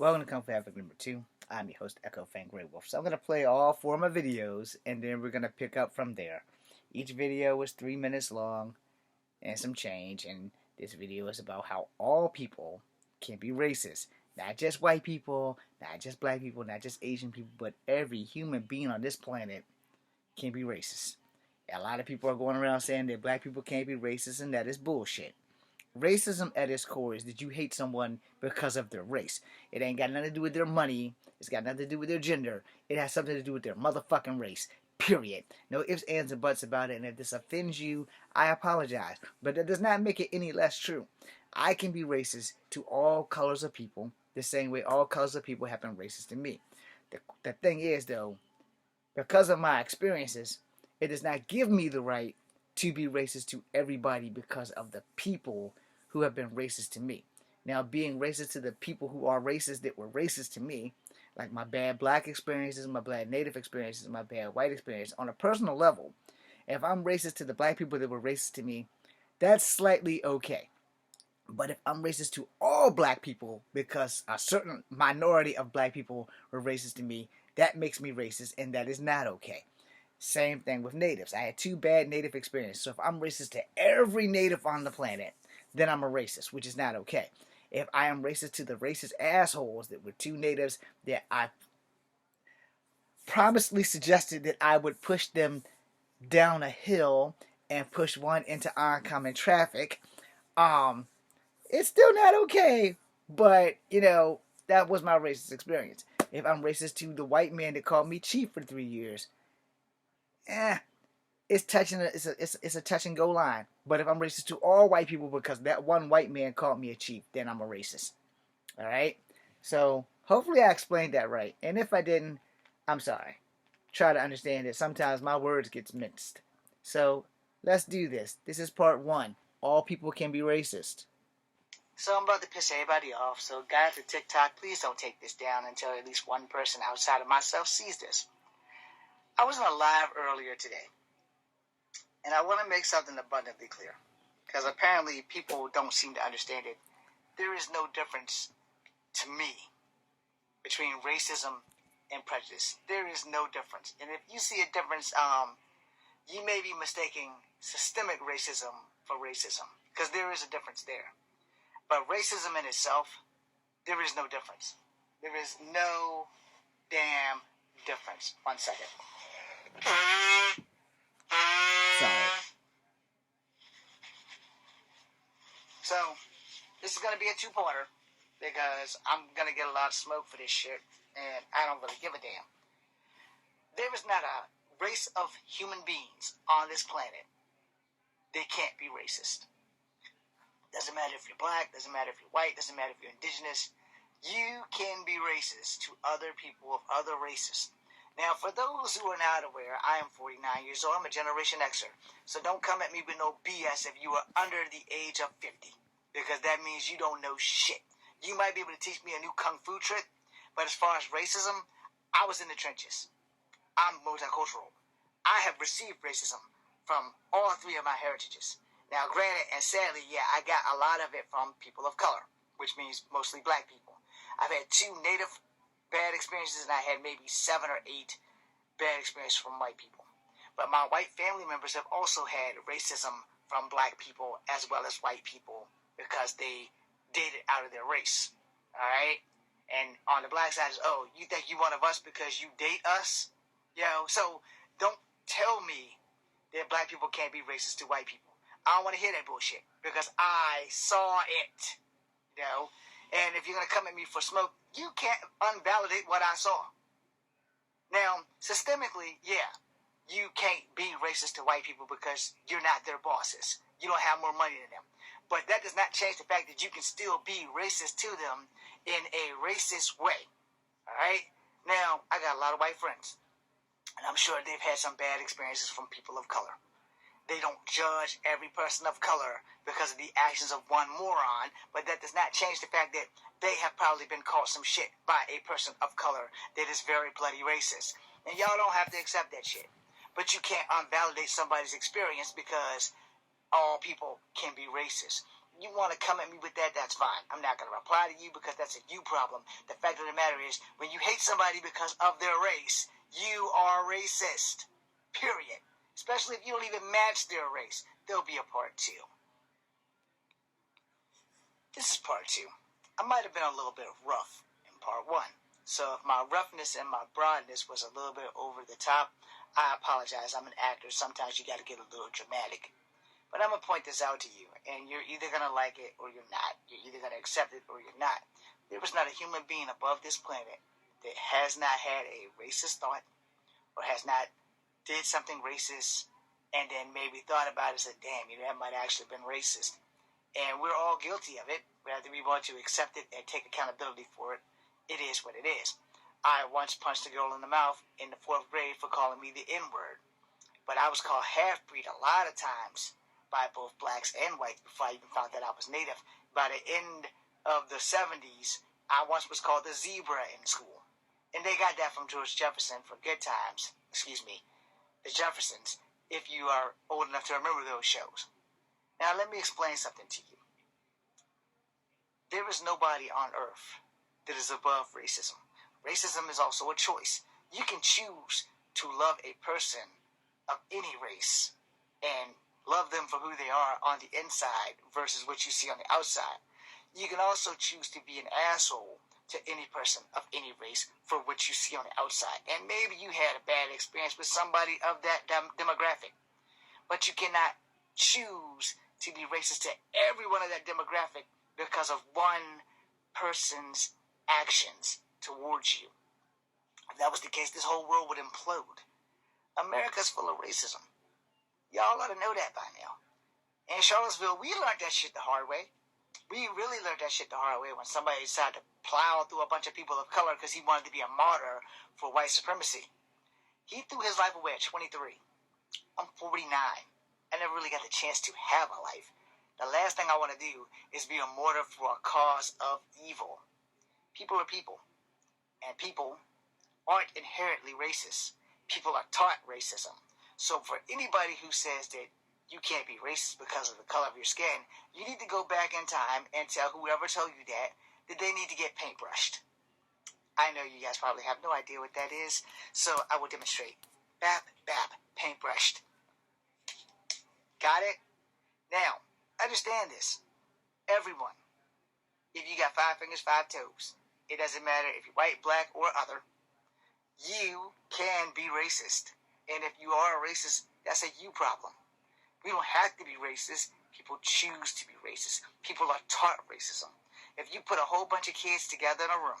Welcome to Kung Fu Epic number 2. I'm your host, Echo Fan Grey Wolf. So I'm going to play all 4 of my videos, and then we're going to pick up from there. Each video is 3 minutes long and some change, and this video is about how all people can be racist. Not just white people, not just black people, not just Asian people, but every human being on this planet can be racist. A lot of people are going around saying that black people can't be racist, and that is bullshit. Racism at its core is that you hate someone because of their race. It ain't got nothing to do with their money. It's got nothing to do with their gender. It has something to do with their motherfucking race. Period. No ifs, ands, and buts about it. And if this offends you, I apologize. But that does not make it any less true. I can be racist to all colors of people the same way all colors of people have been racist to me. The thing is, though, because of my experiences, it does not give me the right to be racist to everybody because of the people who have been racist to me. Now, being racist to the people who are racist that were racist to me, like my bad black experiences, my bad native experiences, my bad white experience, on a personal level, if I'm racist to the black people that were racist to me, that's slightly okay. But if I'm racist to all black people because a certain minority of black people were racist to me, that makes me racist, and that is not okay. Same thing with natives. I had 2 bad native experiences. So if I'm racist to every native on the planet, then I'm a racist, which is not okay. If I am racist to the racist assholes that were 2 natives that I promisely suggested that I would push them down a hill and push one into oncoming traffic, it's still not okay. But, that was my racist experience. If I'm racist to the white man that called me chief for 3 years, it's a touch and go line. But if I'm racist to all white people because that one white man called me a chief, then I'm a racist. All right. So hopefully I explained that right. And if I didn't, I'm sorry. Try to understand that sometimes my words get mixed. So let's do this. This is part 1. All people can be racist. So I'm about to piss everybody off. So guys at TikTok, please don't take this down until at least one person outside of myself sees this. I was on a live earlier today, and I want to make something abundantly clear, because apparently people don't seem to understand it. There is no difference to me between racism and prejudice. There is no difference. And if you see a difference, you may be mistaking systemic racism for racism, because there is a difference there. But racism in itself, there is no difference. There is no damn difference. 1 second. Sorry. So, this is going to be a 2-parter because I'm going to get a lot of smoke for this shit, and I don't really give a damn. There is not a race of human beings on this planet that can't be racist. Doesn't matter if you're black, doesn't matter if you're white, doesn't matter if you're indigenous. You can be racist to other people of other races. Now, for those who are not aware, I am 49 years old. I'm a Generation Xer. So don't come at me with no BS if you are under the age of 50. Because that means you don't know shit. You might be able to teach me a new kung fu trick. But as far as racism, I was in the trenches. I'm multicultural. I have received racism from all 3 of my heritages. Now, granted, and sadly, yeah, I got a lot of it from people of color, which means mostly black people. I've had 2 native bad experiences, and I had maybe 7 or 8 bad experiences from white people. But my white family members have also had racism from black people as well as white people because they dated out of their race. All right? And on the black side, oh, you think you one of us because you date us? So don't tell me that black people can't be racist to white people. I don't want to hear that bullshit because I saw it. And if you're going to come at me for smoke, you can't unvalidate what I saw. Now, systemically, yeah, you can't be racist to white people because you're not their bosses. You don't have more money than them. But that does not change the fact that you can still be racist to them in a racist way. All right? Now, I got a lot of white friends, and I'm sure they've had some bad experiences from people of color. They don't judge every person of color because of the actions of one moron, but that does not change the fact that they have probably been called some shit by a person of color that is very bloody racist. And y'all don't have to accept that shit. But you can't unvalidate somebody's experience because all people can be racist. you want to come at me with that, that's fine. I'm not going to reply to you because that's a you problem. The fact of the matter is, when you hate somebody because of their race, you are racist. Period. Especially if you don't even match their race. There'll be a part 2. This is part 2. I might have been a little bit rough in part 1. So if my roughness and my broadness was a little bit over the top, I apologize. I'm an actor. Sometimes you got to get a little dramatic. But I'm going to point this out to you, and you're either going to like it or you're not. You're either going to accept it or you're not. There was not a human being above this planet that has not had a racist thought or has not did something racist and then maybe thought about it and said, damn, that might have actually been racist. And we're all guilty of it, whether we want to accept it and take accountability for it. It is what it is. I once punched a girl in the mouth in the 4th grade for calling me the N-word. But I was called half-breed a lot of times by both blacks and whites before I even found that I was native. By the end of the 70s, I once was called the zebra in school. And they got that from George Jefferson for good times. The Jeffersons, if you are old enough to remember those shows. Now, let me explain something to you. There is nobody on earth that is above racism. Racism is also a choice. You can choose to love a person of any race and love them for who they are on the inside versus what you see on the outside. You can also choose to be an asshole to any person of any race for what you see on the outside. And maybe you had a bad experience with somebody of that demographic. But you cannot choose to be racist to everyone of that demographic because of one person's actions towards you. If that was the case, this whole world would implode. America's full of racism. Y'all ought to know that by now. In Charlottesville, we learned that shit the hard way. We really learned that shit the hard way when somebody decided to plow through a bunch of people of color because he wanted to be a martyr for white supremacy. He threw his life away at 23. I'm 49. I never really got the chance to have a life. The last thing I want to do is be a martyr for a cause of evil. People are people. And people aren't inherently racist. People are taught racism. So for anybody who says that you can't be racist because of the color of your skin, you need to go back in time and tell whoever told you that they need to get paintbrushed. I know you guys probably have no idea what that is, so I will demonstrate. Bap, bap, paintbrushed. Got it? Now, understand this. Everyone, if you got 5 fingers, 5 toes, it doesn't matter if you're white, black, or other, you can be racist. And if you are a racist, that's a you problem. We don't have to be racist. People choose to be racist. People are taught racism. If you put a whole bunch of kids together in a room,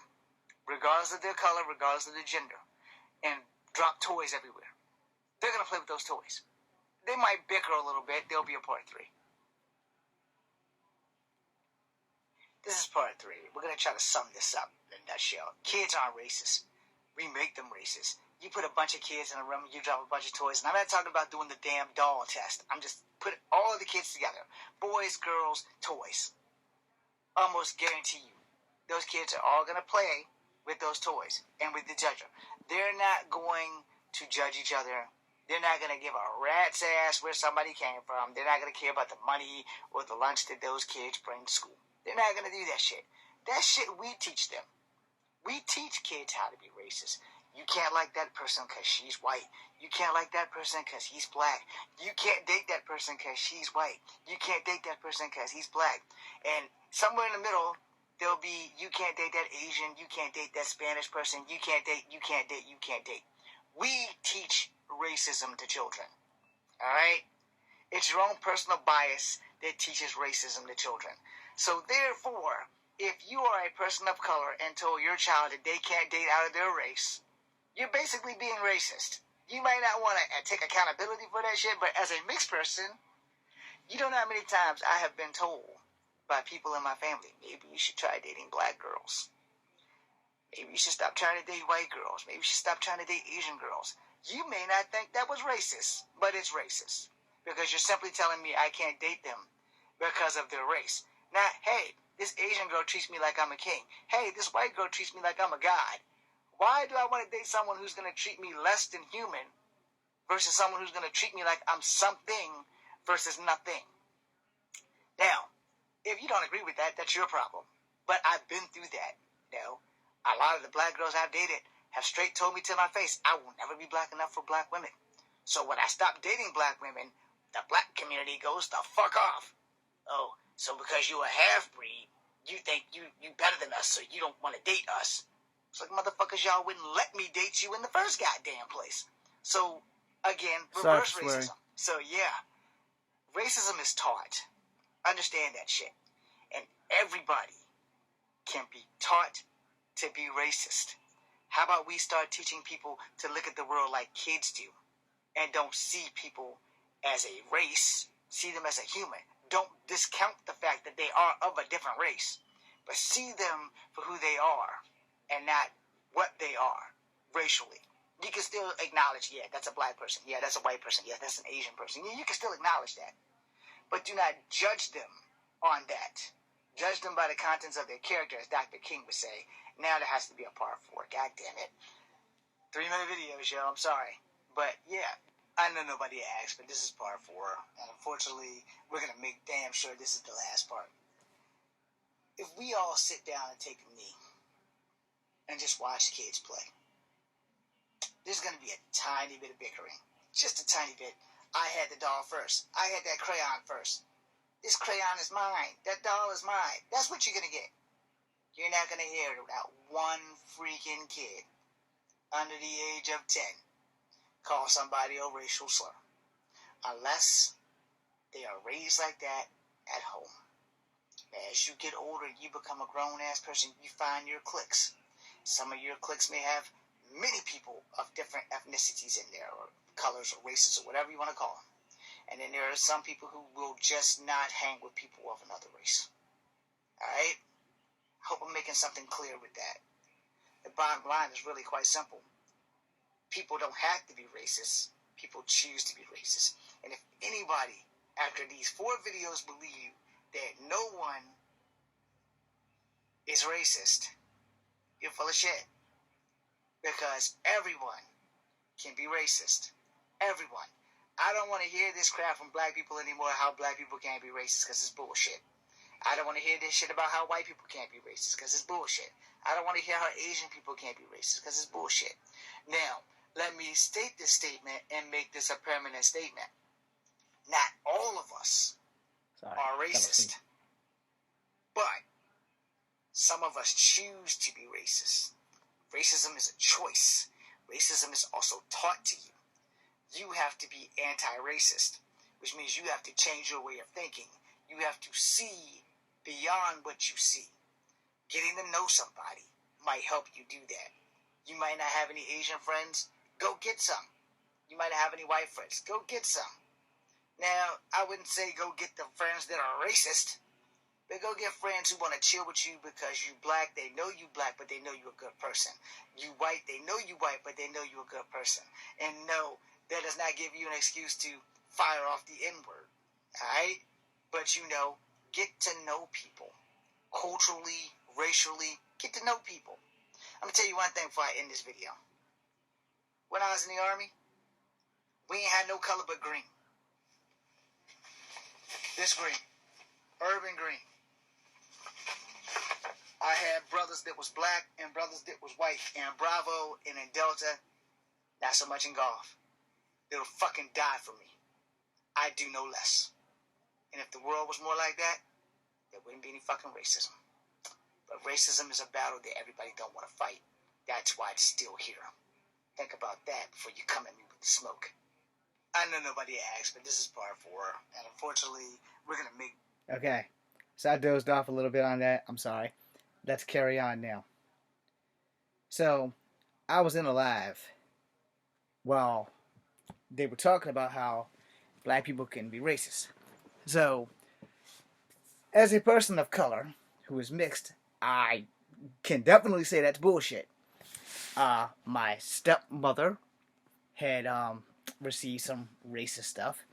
regardless of their color, regardless of their gender, and drop toys everywhere, they're going to play with those toys. They might bicker a little bit. There'll be a part 3. This is part 3. We're going to try to sum this up in a nutshell. Kids aren't racist. We make them racist. You put a bunch of kids in a room, you drop a bunch of toys, and I'm not talking about doing the damn doll test. I'm just putting all of the kids together. Boys, girls, toys. Almost guarantee you, those kids are all going to play with those toys and with the judger. They're not going to judge each other. They're not going to give a rat's ass where somebody came from. They're not going to care about the money or the lunch that those kids bring to school. They're not going to do that shit. That shit we teach them. We teach kids how to be racist. You can't like that person because she's white. You can't like that person because he's black. You can't date that person because she's white. You can't date that person because he's black. And somewhere in the middle, there'll be, you can't date that Asian. You can't date that Spanish person. You can't date. We teach racism to children. All right? It's your own personal bias that teaches racism to children. So therefore, if you are a person of color and told your child that they can't date out of their race, you're basically being racist. You might not want to take accountability for that shit, but as a mixed person, you don't know how many times I have been told by people in my family, maybe you should try dating black girls. Maybe you should stop trying to date white girls. Maybe you should stop trying to date Asian girls. You may not think that was racist, but it's racist. Because you're simply telling me I can't date them because of their race. Not, hey, this Asian girl treats me like I'm a king. Hey, this white girl treats me like I'm a god. Why do I want to date someone who's going to treat me less than human versus someone who's going to treat me like I'm something versus nothing? Now, If you don't agree with that, that's your problem. But I've been through that. You know, a lot of the black girls I've dated have straight told me to my face, I will never be black enough for black women. So when I stop dating black women, the black community goes the fuck off. Oh, so because you a half-breed, you think you better than us, so you don't want to date us. It's like, motherfuckers, y'all wouldn't let me date you in the first goddamn place. So, again, reverse racism. So, yeah, racism is taught. Understand that shit. And everybody can be taught to be racist. How about we start teaching people to look at the world like kids do and don't see people as a race, see them as a human. Don't discount the fact that they are of a different race, but see them for who they are and not what they are racially. You can still acknowledge, yeah, that's a black person. Yeah, that's a white person. Yeah, that's an Asian person. Yeah, you can still acknowledge that. But do not judge them on that. Judge them by the contents of their character, as Dr. King would say. Now there has to be a part 4. God damn it. 3-minute videos, yo. I'm sorry. But, yeah. I know nobody asked, but this is part 4. And unfortunately, we're going to make damn sure this is the last part. If we all sit down and take a knee and just watch kids play, there's going to be a tiny bit of bickering. Just a tiny bit. I had the doll first. I had that crayon first. This crayon is mine. That doll is mine. That's what you're going to get. You're not going to hear it without one freaking kid under the age of 10 call somebody a racial slur. Unless they are raised like that at home. As you get older, you become a grown-ass person. You find your cliques. Some of your cliques may have many people of different ethnicities in there, or colors, or races, or whatever you want to call them. And then there are some people who will just not hang with people of another race. Alright? Hope I'm making something clear with that. The bottom line is really quite simple. People don't have to be racist. People choose to be racist. And if anybody, after these 4 videos, believe that no one is racist, you're full of shit. Because everyone can be racist. Everyone. I don't want to hear this crap from black people anymore, how black people can't be racist, because it's bullshit. I don't want to hear this shit about how white people can't be racist, because it's bullshit. I don't want to hear how Asian people can't be racist, because it's bullshit. Now, let me state this statement and make this a permanent statement. Not all of us are racist. But some of us choose to be racist. Racism is a choice. Racism is also taught to you. You have to be anti-racist, which means you have to change your way of thinking. You have to see beyond what you see. Getting to know somebody might help you do that. You might not have any Asian friends. Go get some. You might not have any white friends. Go get some. Now, I wouldn't say go get the friends that are racist, but go get friends who want to chill with you because you black. They know you black, but they know you're a good person. You white. They know you white, but they know you're a good person. And no, that does not give you an excuse to fire off the N-word. Alright? But get to know people. Culturally, racially, get to know people. I'm going to tell you one thing before I end this video. When I was in the Army, we ain't had no color but green. This green. Urban green. I had brothers that was black and brothers that was white. In Bravo and in Delta, not so much in Golf. They'll fucking die for me. I do no less. And if the world was more like that, there wouldn't be any fucking racism. But racism is a battle that everybody don't want to fight. That's why it's still here. Think about that before you come at me with the smoke. I know nobody asked, but this is part 4. And unfortunately, we're going to make... Okay. So I dozed off a little bit on that. I'm sorry. Let's carry on now. So, I was in a live while they were talking about how black people can be racist. So, as a person of color who is mixed, I can definitely say that's bullshit. My stepmother had received some racist stuff.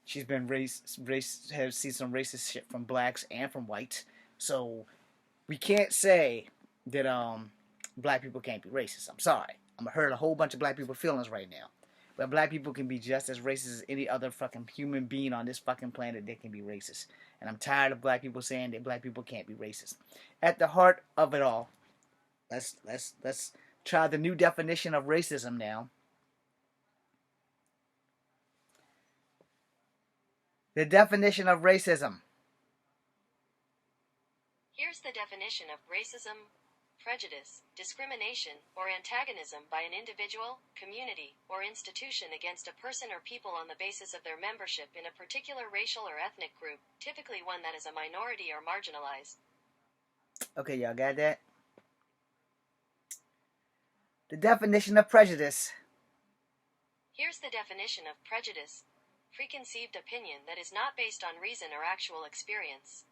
She's been has seen some racist shit from blacks and from whites. So we can't say that black people can't be racist. I'm sorry. I'm gonna hurt a whole bunch of black people's feelings right now. But black people can be just as racist as any other fucking human being on this fucking planet. They can be racist. And I'm tired of black people saying that black people can't be racist. At the heart of it all, let's try the new definition of racism now. The definition of racism. Here's the definition of racism: prejudice, discrimination, or antagonism by an individual, community, or institution against a person or people on the basis of their membership in a particular racial or ethnic group, typically one that is a minority or marginalized. Okay, y'all got that? The definition of prejudice. Here's the definition of prejudice: preconceived opinion that is not based on reason or actual experience.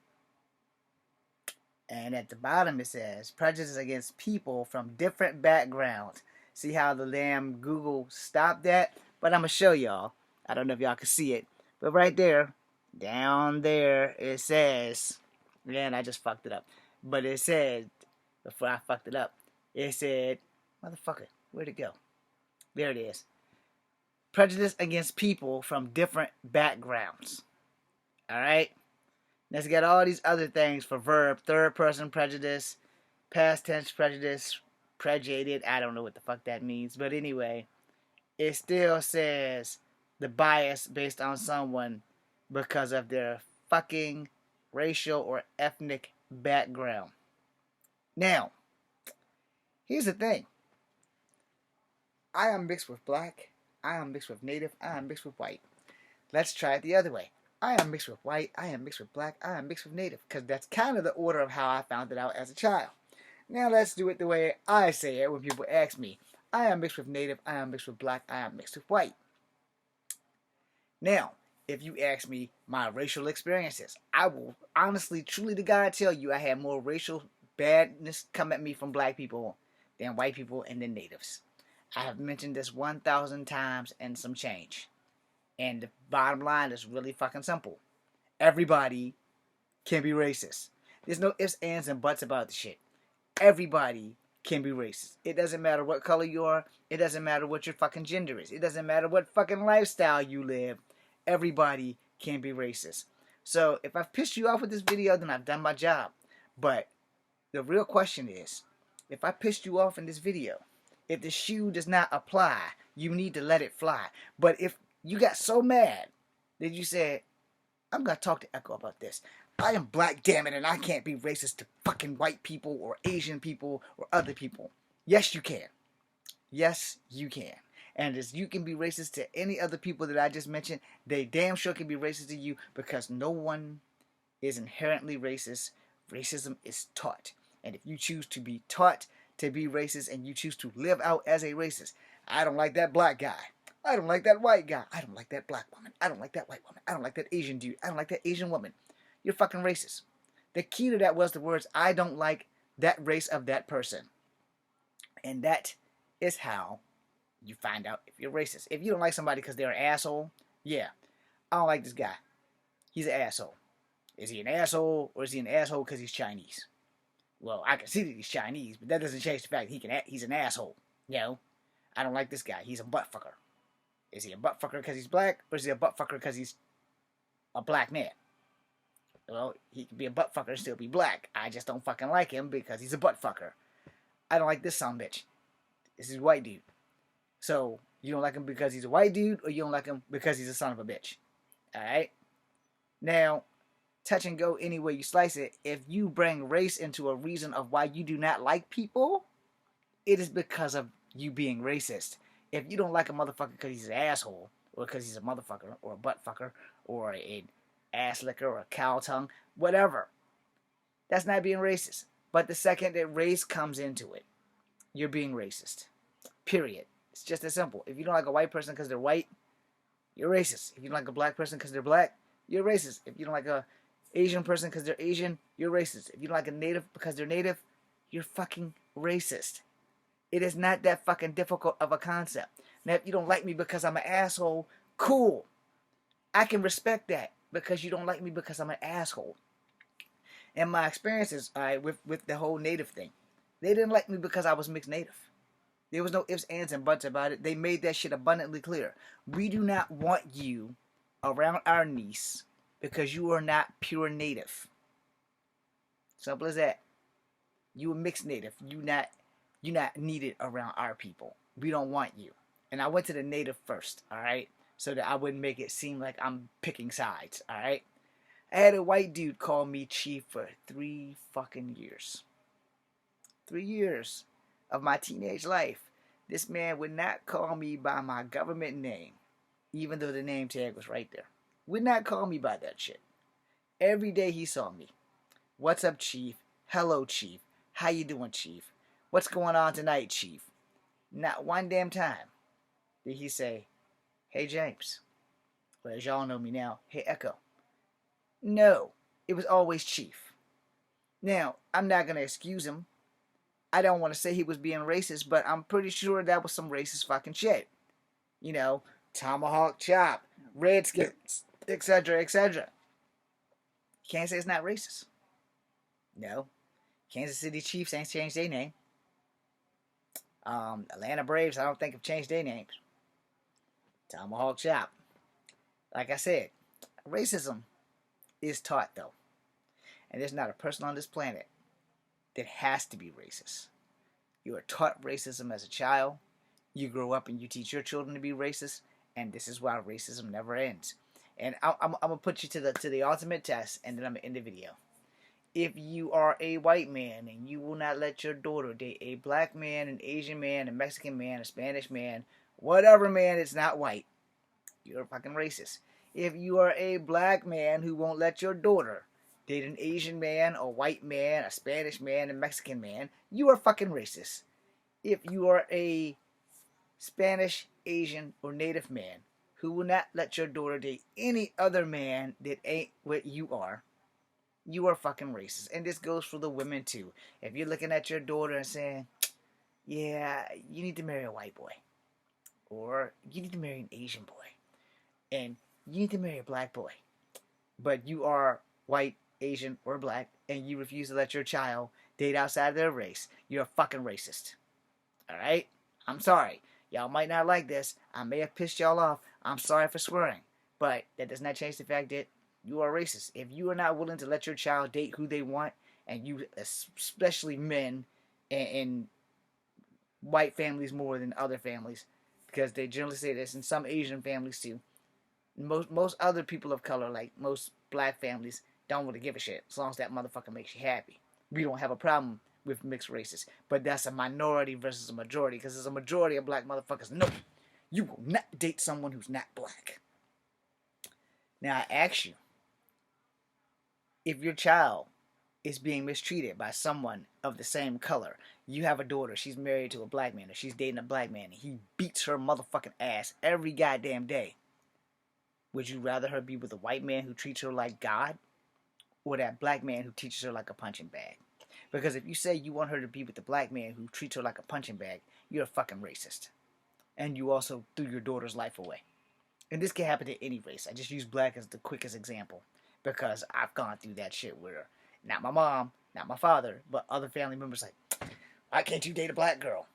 And at the bottom it says, prejudice against people from different backgrounds. See how the damn Google stopped that? But I'm going to show y'all. I don't know if y'all can see it. But right there, down there, it says, man, I just fucked it up. But it said, before I fucked it up, it said, motherfucker, where'd it go? There it is. Prejudice against people from different backgrounds. Alright? Let's get all these other things for verb. Third person prejudice, past tense prejudice, prejudicated. I don't know what the fuck that means. But anyway, it still says the bias based on someone because of their fucking racial or ethnic background. Now, here's the thing. I am mixed with black. I am mixed with native. I am mixed with white. Let's try it the other way. I am mixed with white, I am mixed with black, I am mixed with native. Because that's kind of the order of how I found it out as a child. Now let's do it the way I say it when people ask me. I am mixed with native, I am mixed with black, I am mixed with white. Now, if you ask me my racial experiences, I will honestly, truly to God tell you I had more racial badness come at me from black people than white people and then natives. I have mentioned this 1,000 times and some change. And the bottom line is really fucking simple. Everybody can be racist. There's no ifs, ands, and buts about the shit. Everybody can be racist. It doesn't matter what color you are. It doesn't matter what your fucking gender is. It doesn't matter what fucking lifestyle you live. Everybody can be racist. So if I've pissed you off with this video, then I've done my job. But the real question is, if I pissed you off in this video, if the shoe does not apply, you need to let it fly. But if you got so mad that you said, I'm going to talk to Echo about this. I am black, damn it, and I can't be racist to fucking white people or Asian people or other people. Yes, you can. Yes, you can. And as you can be racist to any other people that I just mentioned, they damn sure can be racist to you because no one is inherently racist. Racism is taught. And if you choose to be taught to be racist and you choose to live out as a racist, I don't like that black guy. I don't like that white guy. I don't like that black woman. I don't like that white woman. I don't like that Asian dude. I don't like that Asian woman. You're fucking racist. The key to that was the words, I don't like that race of that person. And that is how you find out if you're racist. If you don't like somebody because they're an asshole, yeah, I don't like this guy. He's an asshole. Is he an asshole or is he an asshole because he's Chinese? Well, I can see that he's Chinese, but that doesn't change the fact he's an asshole. You know, I don't like this guy. He's a buttfucker. Is he a buttfucker because he's black, or is he a buttfucker because he's a black man? Well, he can be a buttfucker and still be black. I just don't fucking like him because he's a buttfucker. I don't like this sumbitch. This is a white dude. So, you don't like him because he's a white dude, or you don't like him because he's a son of a bitch. Alright? Now, touch and go any way you slice it. If you bring race into a reason of why you do not like people, it is because of you being racist. If you don't like a motherfucker because he's an asshole, or because he's a motherfucker, or a buttfucker, or an ass licker, or a cow tongue, whatever, that's not being racist. But the second that race comes into it, you're being racist. Period. It's just as simple. If you don't like a white person because they're white, you're racist. If you don't like a black person because they're black, you're racist. If you don't like a Asian person because they're Asian, you're racist. If you don't like a native because they're native, you're fucking racist. It is not that fucking difficult of a concept. Now, if you don't like me because I'm an asshole, cool. I can respect that because you don't like me because I'm an asshole. And my experiences with the whole native thing, they didn't like me because I was mixed native. There was no ifs, ands, and buts about it. They made that shit abundantly clear. We do not want you around our niece because you are not pure native. Simple as that. You a mixed native. You not needed around our people. We don't want you. And I went to the native first, alright? So that I wouldn't make it seem like I'm picking sides, alright? I had a white dude call me chief for 3 fucking years. 3 years of my teenage life. This man would not call me by my government name, even though the name tag was right there. Would not call me by that shit. Every day he saw me. What's up, chief? Hello, chief. How you doing, chief? What's going on tonight, chief? Not one damn time did he say, hey, James. Or as y'all know me now, hey, Echo. No, it was always chief. Now, I'm not going to excuse him. I don't want to say he was being racist, but I'm pretty sure that was some racist fucking shit. You know, tomahawk chop, redskins, etc., etc. Can't say it's not racist. No. Kansas City Chiefs ain't changed their name. Atlanta Braves, I don't think have changed their names. Tomahawk chop. Like I said, racism is taught, though. And there's not a person on this planet that has to be racist. You are taught racism as a child. You grow up and you teach your children to be racist. And this is why racism never ends. And I'm going to put you to the ultimate test, and then I'm going to end the video. If you are a white man and you will not let your daughter date a black man, an Asian man, a Mexican man, a Spanish man, whatever man is not white, you're a fucking racist. If you are a black man who won't let your daughter date an Asian man, a white man, a Spanish man, a Mexican man, you are fucking racist. If you are a Spanish, Asian, or Native man who will not let your daughter date any other man that ain't what you are fucking racist. And this goes for the women too. If you're looking at your daughter and saying, yeah, you need to marry a white boy, or you need to marry an Asian boy, and you need to marry a black boy, but you are white, Asian, or black, and you refuse to let your child date outside of their race, you're a fucking racist. Alright? I'm sorry. Y'all might not like this. I may have pissed y'all off. I'm sorry for swearing. But that does not change the fact that you are racist. If you are not willing to let your child date who they want, and you, especially men, and white families more than other families, because they generally say this, and some Asian families too, most other people of color, like most black families, don't really give a shit as long as that motherfucker makes you happy. We don't have a problem with mixed races, but that's a minority versus a majority, because there's a majority of black motherfuckers. No, you will not date someone who's not black. Now I ask you, if your child is being mistreated by someone of the same color, you have a daughter, she's married to a black man, or she's dating a black man, and he beats her motherfucking ass every goddamn day, would you rather her be with a white man who treats her like God, or that black man who teaches her like a punching bag? Because if you say you want her to be with the black man who treats her like a punching bag, you're a fucking racist. And you also threw your daughter's life away. And this can happen to any race. I just use black as the quickest example, because I've gone through that shit with her. Not my mom, not my father, but other family members like, why can't you date a black girl?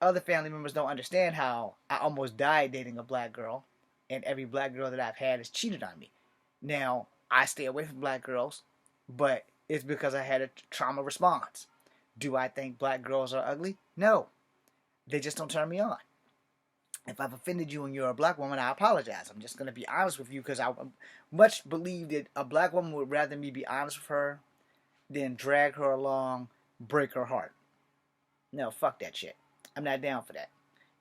Other family members don't understand how I almost died dating a black girl, and every black girl that I've had has cheated on me. Now, I stay away from black girls, but it's because I had a trauma response. Do I think black girls are ugly? No. They just don't turn me on. If I've offended you and you're a black woman, I apologize. I'm just going to be honest with you, because I much believe that a black woman would rather me be honest with her than drag her along, break her heart. No, fuck that shit. I'm not down for that.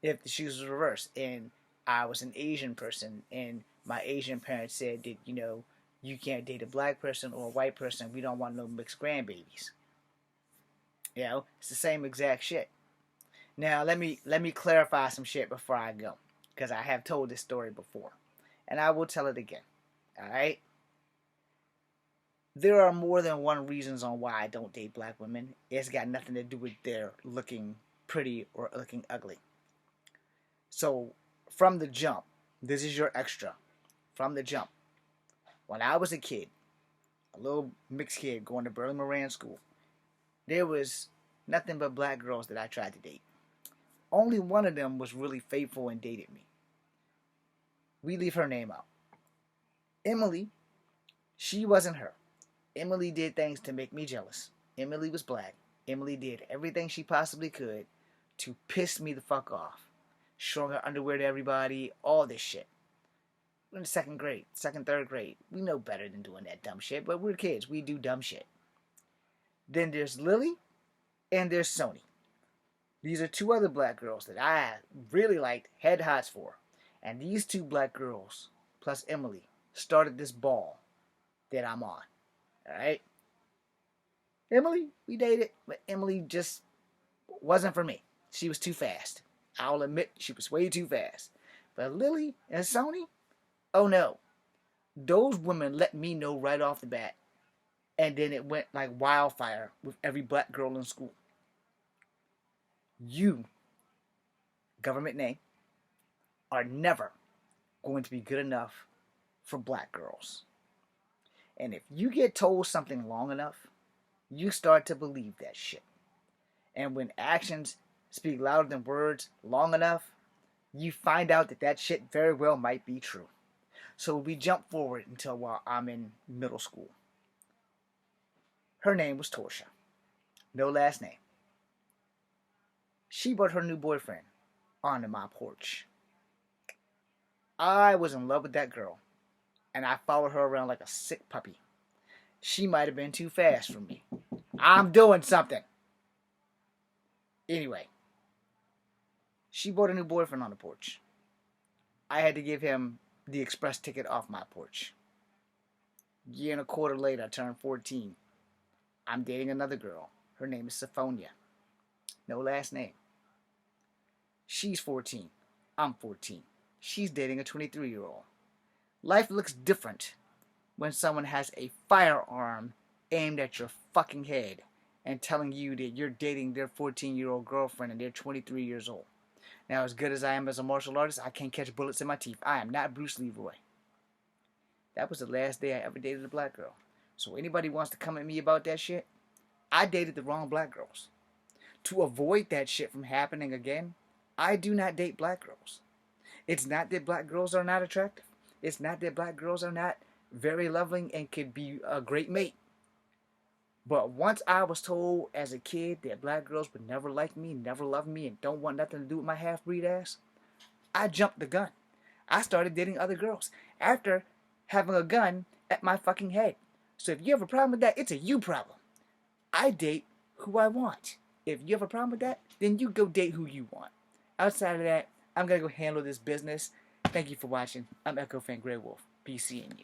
If the shoes was reversed and I was an Asian person and my Asian parents said that, you can't date a black person or a white person, we don't want no mixed grandbabies. It's the same exact shit. Now, let me clarify some shit before I go, because I have told this story before, and I will tell it again. Alright? There are more than one reasons on why I don't date black women. It's got nothing to do with their looking pretty or looking ugly. So, from the jump, this is your extra. From the jump. When I was a kid, a little mixed kid going to Burley Moran School, there was nothing but black girls that I tried to date. Only one of them was really faithful and dated me. We leave her name out. Emily, she wasn't her. Emily did things to make me jealous. Emily was black. Emily did everything she possibly could to piss me the fuck off. Showing her underwear to everybody, all this shit. We're in the second grade, third grade. We know better than doing that dumb shit, but we're kids. We do dumb shit. Then there's Lily and there's Sony. These are two other black girls that I really liked, had hots for. And these two black girls, plus Emily, started this ball that I'm on. Alright? Emily, we dated, but Emily just wasn't for me. She was too fast. I'll admit she was way too fast. But Lily and Sony, oh no. Those women let me know right off the bat. And then it went like wildfire with every black girl in school. You, government name, are never going to be good enough for black girls. And if you get told something long enough, you start to believe that shit. And when actions speak louder than words long enough, you find out that that shit very well might be true. So we jump forward until while I'm in middle school. Her name was Torsha. No last name. She brought her new boyfriend onto my porch. I was in love with that girl, and I followed her around like a sick puppy. She might have been too fast for me. I'm doing something. Anyway, she brought a new boyfriend on the porch. I had to give him the express ticket off my porch. A year and a quarter later, I turned 14. I'm dating another girl. Her name is Syphonia. No last name. She's 14. I'm 14. She's dating a 23-year-old. Life looks different when someone has a firearm aimed at your fucking head and telling you that you're dating their 14-year-old girlfriend and they're 23 years old. Now, as good as I am as a martial artist, I can't catch bullets in my teeth. I am not Bruce Leroy. That was the last day I ever dated a black girl. So anybody wants to come at me about that shit, I dated the wrong black girls. To avoid that shit from happening again, I do not date black girls. It's not that black girls are not attractive. It's not that black girls are not very loving and could be a great mate. But once I was told as a kid that black girls would never like me, never love me, and don't want nothing to do with my half-breed ass, I jumped the gun. I started dating other girls after having a gun at my fucking head. So if you have a problem with that, it's a you problem. I date who I want. If you have a problem with that, then you go date who you want. Outside of that, I'm going to go handle this business. Thank you for watching. I'm Echo Fan Grey Wolf. Peace seeing you.